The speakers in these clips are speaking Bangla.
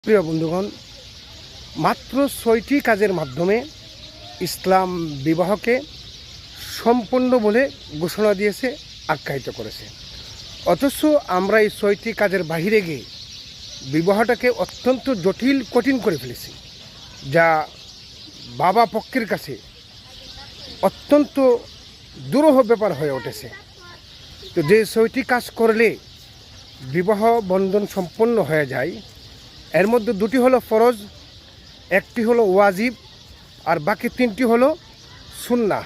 প্রিয় বন্ধুগণ, মাত্র ৬টি কাজের মাধ্যমে ইসলাম বিবাহকে সম্পূর্ণ বলে ঘোষণা দিয়েছে, আখ্যায়িত করেছে। অথচ আমরা এই ৬টি কাজের বাহিরে গিয়ে বিবাহটাকে অত্যন্ত জটিল কঠিন করে ফেলেছি, যা বাবা পক্ষের কাছে অত্যন্ত দুরূহ ব্যাপার হয়ে উঠেছে। তো যে ৬টি কাজ করলে বিবাহ বন্ধন সম্পন্ন হয়ে যায়, এর মধ্যে 2টি হলো ফরজ, একটি হলো ওয়াজিব, আর বাকি 3টি হলো সুন্নাহ।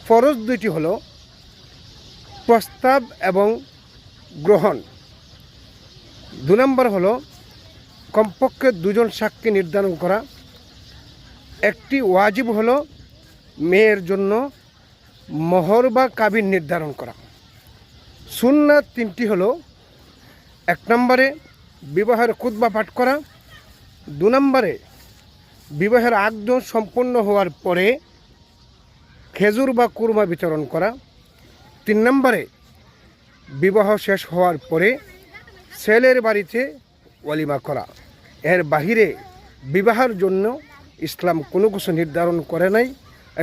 ফরজ 2টি হলো প্রস্তাব এবং গ্রহণ। 2 নম্বর হলো কমপক্ষে 2 জন সাক্ষী নির্ধারণ করা। একটি ওয়াজিব হলো মেয়ের জন্য মোহর বা কাবিন নির্ধারণ করা। সুন্নাহ 3টি হলো 1 নম্বরে বিবাহের খুতবা পাঠ করা, 2 নম্বরে বিবাহের আগ্ন সম্পন্ন হওয়ার পরে খেজুর বা কুরমা বিতরণ করা, 3 নম্বরে বিবাহ শেষ হওয়ার পরে ছেলের বাড়িতে ওয়ালিমা করা। এর বাহিরে বিবাহের জন্য ইসলাম কোনো কিছু নির্ধারণ করে নাই।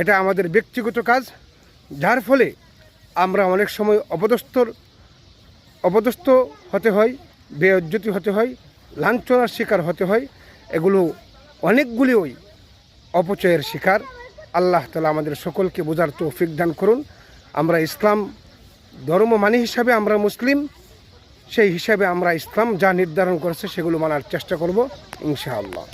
এটা আমাদের ব্যক্তিগত কাজ, যার ফলে আমরা অনেক সময় অপদস্থ হতে হয়, বেইজ্জতি হতে হয়, লাঞ্ছনার শিকার হতে হয়। এগুলো অনেকগুলিই অপচয়ের শিকার। আল্লাহ তাআলা আমাদের সকলকে বোঝার তৌফিক দান করুন। আমরা ইসলাম ধর্ম মানি হিসাবে আমরা মুসলিম, সেই হিসাবে আমরা ইসলাম যা নির্ধারণ করেছে সেগুলো মানার চেষ্টা করব ইনশাআল্লাহ।